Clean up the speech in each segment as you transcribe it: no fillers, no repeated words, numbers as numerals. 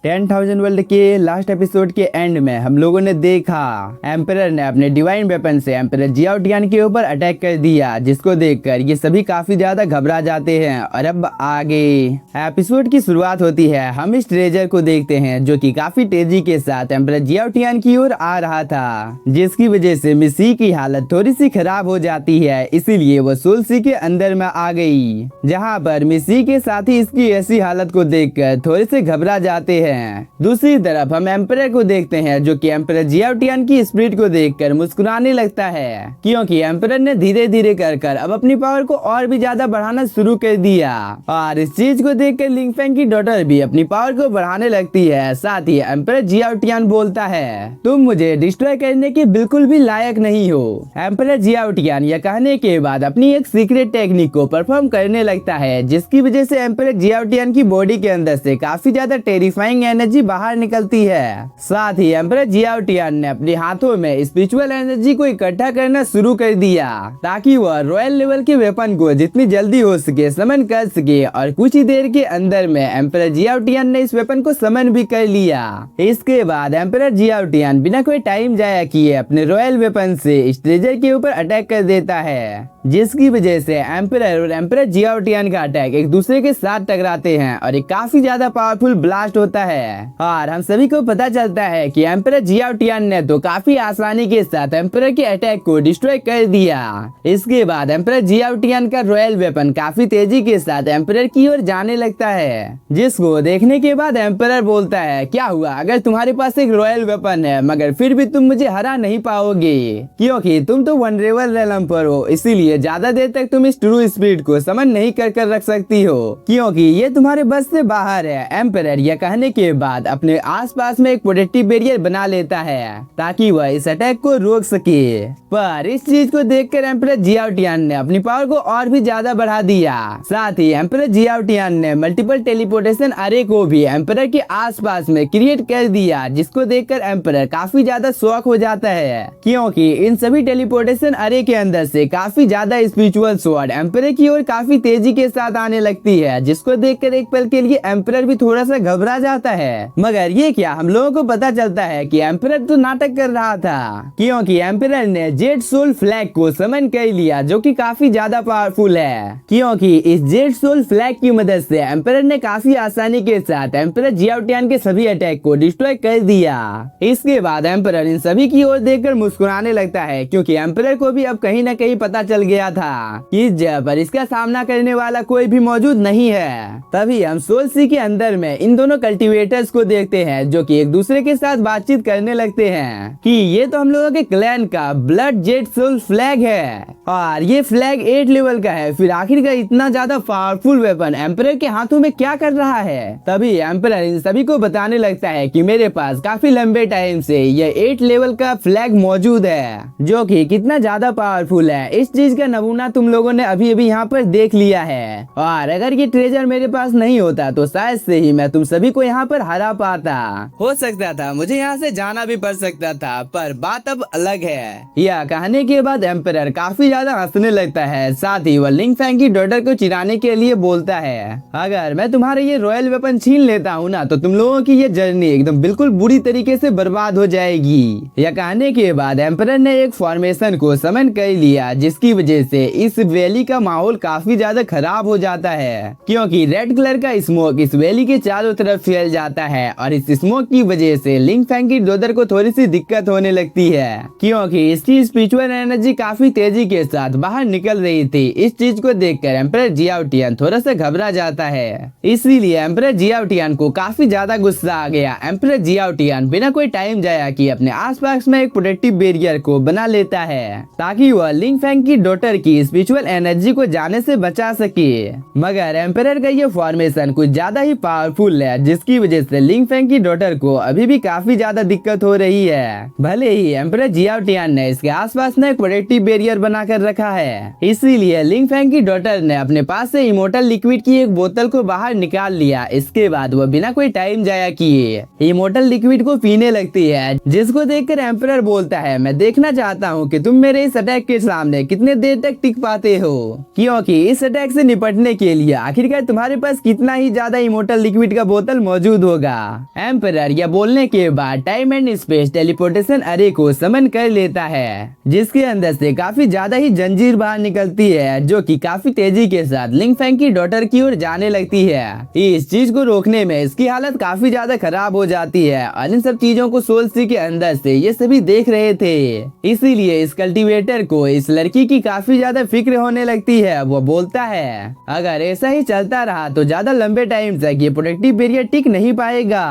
10,000 world के last episode के and में हम लोगों ने देखा एम्परर ने अपने डिवाइन वेपन से एम्परर जियाओ टियान के ऊपर अटैक कर दिया, जिसको देखकर ये सभी काफी ज्यादा घबरा जाते हैं। और अब आगे एपिसोड की शुरुआत होती है। हम इस ट्रेजर को देखते हैं जो कि काफी तेजी के साथ एम्परर जियाओ टियान की ओर आ रहा था, जिसकी वजह से मिसी की हालत थोड़ी सी खराब हो जाती है। इसीलिए वो सोल सी के अंदर में आ गई, जहाँ पर मिसी के साथी इसकी ऐसी हालत को देखकर थोड़े से घबरा जाते हैं। दूसरी तरफ हम एम्परर को देखते हैं जो कि एम्परर जियाओ टियान की स्पीड को देखकर मुस्कुराने लगता है, क्योंकि एम्परर ने धीरे धीरे कर अब अपनी पावर को और भी ज्यादा बढ़ाना शुरू कर दिया। और इस चीज को देखकर लिंग फेंग की डॉटर भी अपनी पावर को बढ़ाने लगती है। साथ ही एम्परर जियाओ टियान बोलता है, तुम मुझे डिस्ट्रॉय करने के बिल्कुल भी लायक नहीं हो। एम्परर जियाओ टियान यह कहने के बाद अपनी एक सीक्रेट टेक्निक को परफॉर्म करने लगता है, जिसकी वजह से एम्परर जियाओ टियान की बॉडी के अंदर से काफी ज्यादा टेरिफाइंग एनर्जी बाहर निकलती है। साथ ही एम्परर जियाओ टियान ने अपने हाथों में स्पिरिचुअल एनर्जी को इकट्ठा करना शुरू कर दिया, ताकि वह रॉयल लेवल के वेपन को जितनी जल्दी हो सके समन कर सके। और कुछ ही देर के अंदर में एम्परर जियाओ टियान ने इस वेपन को समन भी कर लिया। इसके बाद एम्परर जियाओ टियान बिना कोई टाइम जाया किए अपने रॉयल वेपन से इस ट्रेजर के ऊपर अटैक कर देता है, जिसकी वजह से एम्परर और एम्परर जियाओ टियान का अटैक एक दूसरे के साथ टकराते हैं और एक काफी ज्यादा पावरफुल ब्लास्ट होता है। और हम सभी को पता चलता है कि एम्परर जियाओ टियान ने तो काफी आसानी के साथ एम्परर के अटैक को डिस्ट्रॉय कर दिया। इसके बाद एम्परर जियाओ टियान का रॉयल वेपन काफी तेजी के साथ एम्परर की ओर जाने लगता है, जिसको देखने के बाद एम्परर बोलता है, क्या हुआ अगर तुम्हारे पास एक रॉयल वेपन है मगर फिर भी तुम मुझे हरा नहीं पाओगे, क्योंकि तुम तो वनरेबल रेलम पर हो, इसीलिए ज्यादा देर तक तुम इस ट्रू स्पिरिट को समन नहीं कर रख सकती हो, क्योंकि ये तुम्हारे बस से बाहर है। एम्परर यह कहने के बाद अपने आसपास में एक प्रोटेक्टिव बैरियर बना लेता है, ताकि वह इस अटैक को रोक सके। पर इस चीज को देखकर एम्परर जियाओ टियान ने अपनी पावर को और भी ज्यादा बढ़ा दिया। साथ ही एम्परर जियाओ टियान ने मल्टीपल टेलीपोर्टेशन अरे को भी एम्परर के आसपास में क्रिएट कर दिया, जिसको देखकर एम्परर काफी ज्यादा शॉक हो जाता है, क्योंकि इन सभी टेलीपोर्टेशन अरे के अंदर से काफी ज्यादा स्पिरिचुअल स्वॉर्ड एम्परर की ओर काफी तेजी के साथ आने लगती है, जिसको देखकर एक पल के लिए एम्परर भी थोड़ा सा घबरा जाता है। मगर ये क्या, हम लोगों को पता चलता है कि एम्परर तो नाटक कर रहा था, क्योंकि एम्परर ने जेड सोल फ्लैग को समन कर लिया, जो कि काफी ज्यादा पावरफुल है। क्योंकि इस जेड सोल फ्लैग की मदद से एम्परर ने काफी आसानी के साथ एम्परर जियाओ टियान के सभी अटैक को डिस्ट्रॉय कर दिया। इसके बाद एम्परर इन सभी की ओर देखकर मुस्कुराने लगता है, क्योंकि एम्परर को भी अब कहीं न कहीं पता चल गया था कि इस जगह पर इसका सामना करने वाला कोई भी मौजूद नहीं है। तभी हम सोल सी के अंदर में इन दोनों कल्टीवेटर्स को देखते हैं, जो कि एक दूसरे के साथ बातचीत करने लगते हैं कि ये तो हम लोगों के क्लैन का ब्लड जेड सोल फ्लैग है, और ये फ्लैग 8 लेवल का है। फिर आखिरकार इतना ज्यादा पावरफुल वेपन एम्परर के हाथों में क्या कर रहा है। तभी एम्परर इन सभी को बताने लगता है कि मेरे पास काफी लंबे टाइम से ये 8 लेवल का फ्लैग मौजूद है, जो कि कितना ज्यादा पावरफुल है। इस चीज का नमूना तुम लोगों ने अभी अभी यहाँ पर देख लिया है, और अगर ये ट्रेजर मेरे पास नहीं होता तो शायद से ही मैं तुम सभी को यहाँ पर हरा पाता। हो सकता था मुझे यहाँ से जाना भी पड़ सकता था, पर बात अब अलग है। यह कहने के बाद एम्परर काफी ज्यादा हंसने लगता है। साथ ही वह लिंग फेंग की डॉटर को चिढ़ाने के लिए बोलता है, अगर मैं तुम्हारे ये रॉयल वेपन छीन लेता हूँ ना, तो तुम लोगों की ये जर्नी एकदम बिल्कुल बुरी तरीके से बर्बाद हो जाएगी। यह कहने के बाद एम्परर ने एक फॉर्मेशन को समन कर लिया, जिसकी वजह से इस वैली का माहौल काफी ज्यादा खराब हो जाता है, क्योंकि रेड कलर का स्मोक इस वैली के चारों तरफ फैल जाता है। और इस स्मोक की वजह से लिंग फेंग की डॉटर को थोड़ी सी दिक्कत होने लगती है, क्योंकि इसकी स्पिरिचुअल एनर्जी काफी तेजी के साथ बाहर निकल रही थी। इस चीज को देखकर एम्परर जियाओ टियान थोड़ा सा घबरा जाता है, इसीलिए एम्परर जियाओ टियान को काफी ज्यादा गुस्सा आ गया। एम्परर जियाओ टियान बिना कोई टाइम जाया कि अपने आसपास में एक प्रोटेक्टिव बैरियर को बना लेता है, ताकि वह लिंग फेंग की डॉटर की स्पिरिचुअल एनर्जी को जाने से बचा सके। मगर एम्परर का ये फॉर्मेशन कुछ ज्यादा ही पावरफुल है, जिसकी वजह से लिंग फेंग की डॉटर को अभी भी काफी ज्यादा दिक्कत हो रही है। भले ही एम्परर जियाओ टियान ने इसके आसपास में एक प्रोटेक्टिव बैरियर बना कर रखा है, इसीलिए लिंग फेंग की डॉटर ने अपने पास से इमोर्टल लिक्विड की एक बोतल को बाहर निकाल लिया। इसके बाद वह बिना कोई टाइम जाया किए इमोर्टल लिक्विड को पीने लगती है, जिसको देखकर एम्परर बोलता है, मैं देखना चाहता हूँ कि तुम मेरे इस अटैक के सामने कितने देर तक टिक पाते हो, क्योंकि इस अटैक से निपटने के लिए आखिरकार तुम्हारे पास कितना ही ज्यादा इमोर्टल लिक्विड का बोतल मौजूद मौजूद होगा। एम्परर यह बोलने के बाद टाइम एंड स्पेस टेलीपोर्टेशन अरे को समन कर लेता है, जिसके अंदर से काफी ज्यादा ही जंजीर बाहर निकलती है, जो कि काफी तेजी के साथ लिंग फेंग की डॉटर की ओर जाने लगती है। इस चीज को रोकने में इसकी हालत काफी ज्यादा खराब हो जाती है और इन सब चीजों को सोल सी के अंदर से ये सभी देख रहे थे। इसीलिए इस कल्टीवेटर को इस लड़की की काफी ज्यादा फिक्र होने लगती है। वो बोलता है अगर ऐसा ही चलता रहा तो ज्यादा लंबे टाइम तक ये प्रोडक्टिव पीरियड टिक नहीं पाएगा।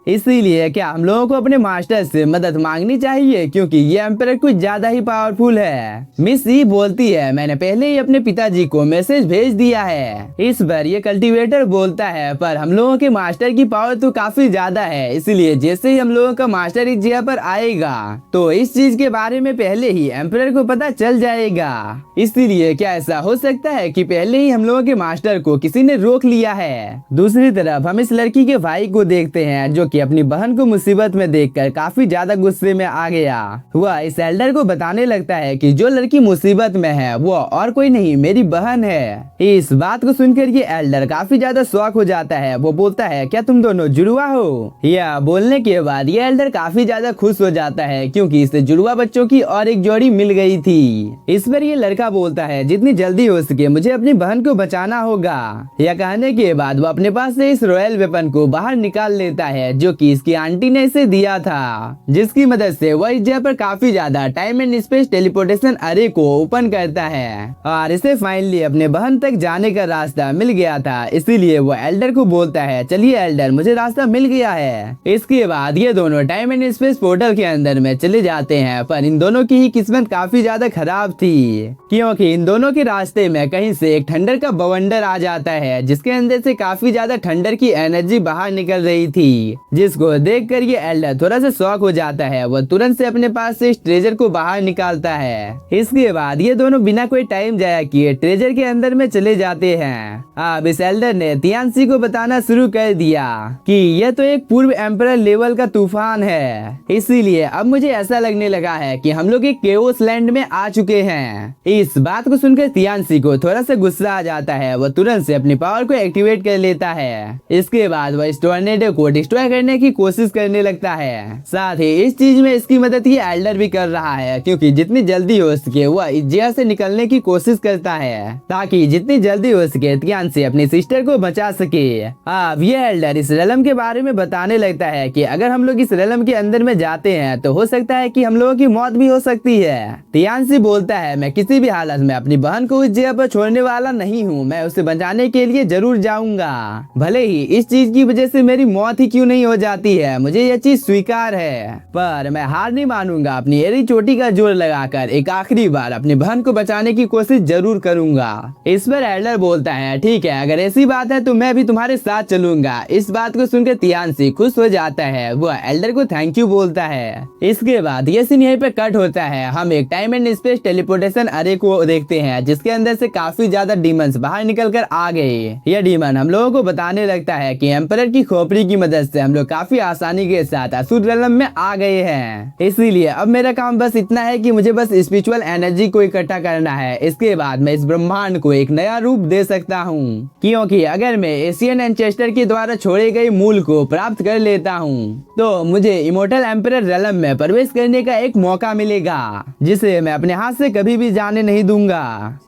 इसीलिए क्या हम लोगों को अपने मास्टर से मदद मांगनी चाहिए, क्योंकि ये एम्परर कुछ ज्यादा ही पावरफुल है। मिस ई बोलती है मैंने पहले ही अपने पिताजी को मैसेज भेज दिया है। इस बार ये कल्टीवेटर बोलता है पर हम लोगों के मास्टर की पावर तो काफी ज्यादा है, इसलिए जैसे ही हम लोगों का मास्टर इस जगह पर आएगा तो इस चीज के बारे में पहले ही एम्परर को पता चल जाएगा। इसीलिए क्या ऐसा हो सकता है कि पहले ही हम लोगों के मास्टर को किसी ने रोक लिया है। दूसरी तरफ हम इस लड़की के भाई को देखते हैं, जो कि अपनी बहन को मुसीबत में देखकर काफी ज्यादा गुस्से में आ गया। वह इस एल्डर को बताने लगता है कि जो लड़की मुसीबत में है वो और कोई नहीं मेरी बहन है। इस बात को सुनकर ये एल्डर काफी ज्यादा शॉक हो जाता है। वो बोलता है क्या तुम दोनों जुड़वा हो? यह बोलने के बाद ये एल्डर काफी ज्यादा खुश हो जाता है, क्योंकि इसे जुड़वा बच्चों की और एक जोड़ी मिल गई थी। इस पर ये लड़का बोलता है जितनी जल्दी हो सके मुझे अपनी बहन को बचाना होगा। यह कहने के बाद वो अपने पास से इस रॉयल वेपन को बाहर निकाल लेता है, जो कि इसकी आंटी ने इसे दिया था, जिसकी मदद से वह इस जगह पर काफी ज्यादा टाइम एंड स्पेस टेलीपोर्टेशन अरे को ओपन करता है और इसे फाइनली अपने बहन तक जाने का रास्ता मिल गया था। इसीलिए वो एल्डर को बोलता है चलिए एल्डर मुझे रास्ता मिल गया है। इसके बाद ये दोनों टाइम एंड स्पेस पोर्टल के अंदर में चले जाते हैं, पर इन दोनों की ही किस्मत काफी ज्यादा खराब थी, क्योंकि इन दोनों के रास्ते में कहीं से एक ठंडर का बवंडर आ जाता है, जिसके अंदर से काफी ज्यादा ठंडर की एनर्जी बाहर निकल रही थी, जिसको देखकर ये एल्डर थोड़ा सा शॉक हो जाता है। वो तुरंत से अपने पास से इस ट्रेजर को बाहर निकालता है। इसके बाद ये दोनों बिना कोई टाइम जाया किए ट्रेजर के अंदर में चले जाते हैं। अब इस एल्डर ने तियानसी को बताना शुरू कर दिया कि यह तो एक पूर्व एम्परर लेवल का तूफान है, इसीलिए अब मुझे ऐसा लगने लगा है कि हम लोग एक केओस लैंड में आ चुके हैं। इस बात को सुनकर तियानसी को थोड़ा सा गुस्सा आ जाता है। वो तुरंत से अपनी पावर को एक्टिवेट कर लेता है। इसके बाद वह इस टॉर्नेडो को डिस्ट्रॉय करने की कोशिश करने लगता है। साथ ही इस चीज में इसकी मदद ये एल्डर भी कर रहा है, क्योंकि जितनी जल्दी हो सके वह इस जगह से निकलने की कोशिश करता है, ताकि जितनी जल्दी हो सके तियानसी अपनी सिस्टर को बचा सके। अब ये एल्डर इस रेलम के बारे में बताने लगता है कि अगर हम लोग इस रेलम के अंदर में जाते हैं तो हो सकता है कि हम लोगों की मौत भी हो सकती है। तियानसी बोलता है मैं किसी भी हालत में अपनी बहन को इस जगह पर छोड़ने वाला नहीं हूँ, मैं उसे बचाने के लिए जरूर जाऊंगा, भले ही इस चीज की वजह से मेरी मौत ही क्यों नहीं हो जाती है, मुझे यह चीज स्वीकार है, पर मैं हार नहीं मानूंगा। अपनी एड़ी चोटी का जोर लगाकर एक आखिरी बार अपनी बहन को बचाने की कोशिश जरूर करूंगा। इस पर एल्डर बोलता है ठीक है, अगर ऐसी बात है तो मैं भी तुम्हारे साथ चलूंगा। इस बात को सुनकर तियानसी खुश हो जाता है। वो एल्डर को थैंक यू बोलता है। इसके बाद ये सीन यहीं पे कट होता है। हम एक टाइम एंड स्पेस टेलीपोर्टेशन अरे को देखते हैं, जिसके अंदर से काफी ज्यादा डीमंस बाहर निकल कर आ गए। यह डीमन हम लोगों को बताने लगता है कि एम्परर की खोपड़ी की मदद से हम लोग काफी आसानी के साथ असुर रेलम में आ गए हैं। इसीलिए अब मेरा काम बस इतना है कि मुझे बस स्पिरिचुअल एनर्जी को इकट्ठा करना है। इसके बाद मैं इस ब्रह्मांड को एक नया रूप दे सकता हूँ, क्योंकि अगर मैं एशियन एंचेस्टर के द्वारा छोड़े गए मूल को प्राप्त कर लेता हूँ तो मुझे इमोर्टल एम्परर रेलम में प्रवेश करने का एक मौका मिलेगा, जिसे मैं अपने हाथ से कभी भी जाने नहीं दूंगा।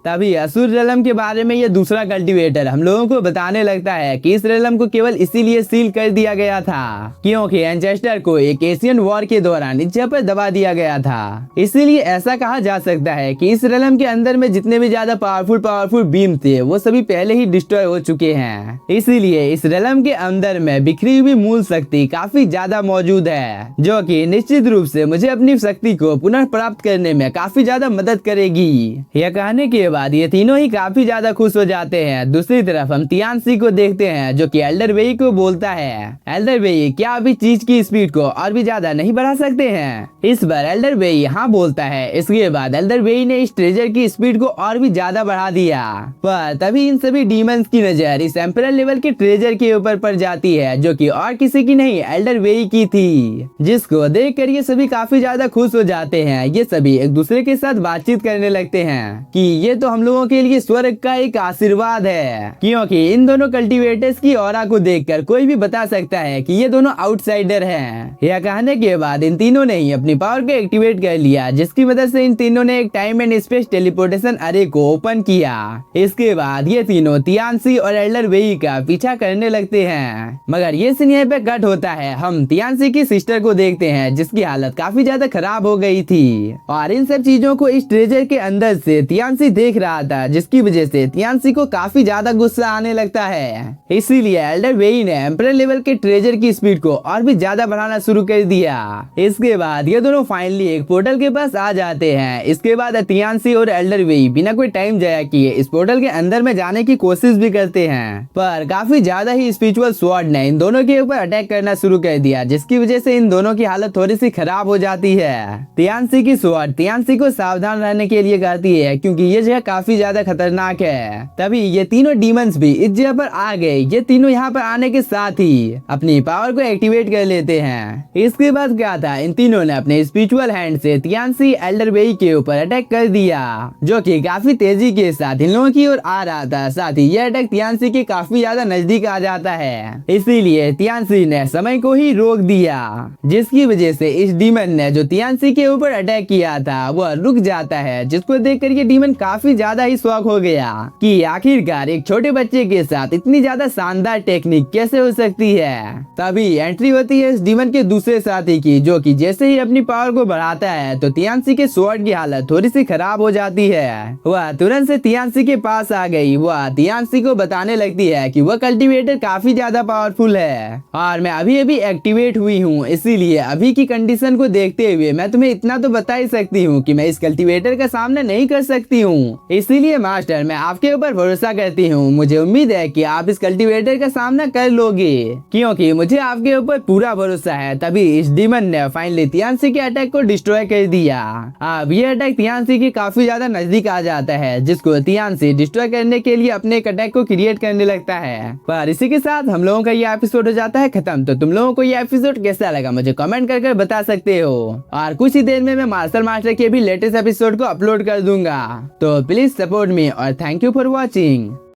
तभी असुर रेलम के बारे में यह दूसरा कल्टीवेटर हम लोगों को बताने लगता है कि इस रेलम को केवल इसीलिए सील कर दिया गया था क्योंकि एंचेस्टर को एक एशियन वॉर के दौरान इस जगह पर दबा दिया गया था। इसीलिए ऐसा कहा जा सकता है कि इस रेलम के अंदर में जितने भी ज्यादा पावरफुल बीम थे वो सभी पहले ही डिस्ट्रॉय हो चुके हैं। इसीलिए इस रेलम के अंदर में बिखरी हुई मूल शक्ति काफी ज्यादा मौजूद है, जो कि निश्चित रूप से मुझे अपनी शक्ति को पुनः प्राप्त करने में काफी ज्यादा मदद करेगी। यह कहने के बाद ये तीनों ही काफी ज्यादा खुश हो जाते हैं। दूसरी तरफ हम तियानसी को देखते हैं, जो कि एल्डर वेई को बोलता है एल्डर वेई क्या अभी चीज की स्पीड को और भी ज्यादा नहीं बढ़ा सकते हैं? इस बार एल्डर वेई हाँ बोलता है। इसके बाद एल्डर वेई ने इस ट्रेजर की स्पीड को और भी ज्यादा बढ़ा दिया, पर तभी इन सभी डीमंस की नजर इस एम्परर लेवल के ट्रेजर के ऊपर पड़ जाती है, जो कि और किसी की नहीं एल्डर वेई की थी, जिसको देखकर ये सभी काफी ज्यादा खुश हो जाते हैं। ये सभी एक दूसरे के साथ बातचीत करने लगते हैं कि ये तो हम लोगों के लिए स्वर्ग का एक आशीर्वाद है, क्योंकि इन दोनों कल्टीवेटर्स की ऑरा को देखकर कोई कोई भी बता सकता है कि ये दोनों आउटसाइडर हैं। यह कहने के बाद इन तीनों ने ही अपनी पावर को एक्टिवेट कर लिया, जिसकी मदद से इन तीनों ने एक टाइम एंड स्पेस टेलीपोर्टेशन अरे को ओपन किया। इसके बाद ये तीनों तियानसी और एल्डर वेई का पीछा करने लगते हैं। मगर ये सीन यहाँ पे कट होता है। हम तियानसी की सिस्टर को देखते हैं, जिसकी हालत काफी ज्यादा खराब हो गई थी और इन सब चीजों को इस ट्रेजर के अंदर से तियानसी देख रहा था, जिसकी वजह से तियानसी को काफी ज्यादा गुस्सा आने लगता है। इसीलिए एल्डर वेई ने एम्परर लेवल के ट्रेजर की स्पीड को और भी ज्यादा बढ़ाना शुरू कर दिया। इसके बाद ये दोनों फाइनली एक पोर्टल के पास आ जाते हैं। इसके बाद तियानसी और एल्डर वेई बिना कोई टाइम जाया किए इस पोर्टल के अंदर में जाने की कोशिश भी करते हैं, पर काफी ज्यादा ही स्पिरिचुअल स्वॉर्ड ने इन दोनों के ऊपर अटैक करना शुरू कर दिया, जिसकी वजह से इन दोनों की हालत थोड़ी सी खराब हो जाती है। तियानसी की स्वॉर्ड तियानसी को सावधान रहने के लिए कहती है, क्योंकि ये जगह काफी ज्यादा खतरनाक है। तभी ये तीनों डीमंस भी इस जगह पर आ गए। ये तीनों यहाँ पर आने के साथ ही अपनी पावर को एक्टिवेट कर लेते हैं। इसके बाद क्या था, इन तीनों ने अपने स्पिरिचुअल हैंड से तियानसी एल्डर वेई के ऊपर अटैक कर दिया, जो कि काफी तेजी के साथ इन लोगों की ओर आ रहा था। साथ ही यह अटैक तियानसी के काफी ज्यादा नजदीक आ जाता है। इसीलिए तियानसी ने समय को ही रोक दिया, जिसकी वजह से इस डीमन ने जो तियानसी के ऊपर अटैक किया था वह रुक जाता है, जिसको देखकर ये डीमन काफी ज्यादा ही शॉक हो गया कि आखिरकार एक छोटे बच्चे के साथ इतनी ज्यादा शानदार टेक्निक कैसे हो सकती है। तभी एंट्री होती है इस डीमन के दूसरे साथी की, जो कि जैसे ही अपनी पावर को बढ़ाता है तो तियानसी के स्वॉर्ड की हालत थोड़ी सी खराब हो जाती है। वह तुरंत से तियानसी के पास आ गई। वह तियानसी को बताने लगती है कि वह कल्टीवेटर काफी ज्यादा पावरफुल है और मैं अभी अभी एक्टिवेट हुई हूँ, इसीलिए अभी की कंडीशन को देखते हुए मैं तुम्हें इतना तो बता ही सकती हूँ कि मैं इस कल्टीवेटर का सामना नहीं कर सकती हूँ। इसीलिए मास्टर, मैं आपके ऊपर भरोसा करती हूँ। मुझे उम्मीद है कि आप इस कल्टीवेटर का सामना कर लोगे, क्योंकि मुझे आपके ऊपर पूरा भरोसा है। तभी इस डीमन ने फाइनली तियानसी के अटैक को डिस्ट्रॉय कर दिया। अब ये अटैक तियानसी के काफी ज्यादा नजदीक आ जाता है, जिसको तियानसी डिस्ट्रॉय करने के लिए अपने एक अटैक को क्रिएट करने लगता है। पर इसी के साथ हम लोगों का ये एपिसोड हो जाता है खत्म। तो तुम लोगों को ये एपिसोड कैसा लगा मुझे कमेंट कर बता सकते हो, और कुछ ही देर में मैं मार्शल मास्टर के भी लेटेस्ट एपिसोड को अपलोड कर दूंगा। तो प्लीज सपोर्ट मी और थैंक यू फॉर वॉचिंग।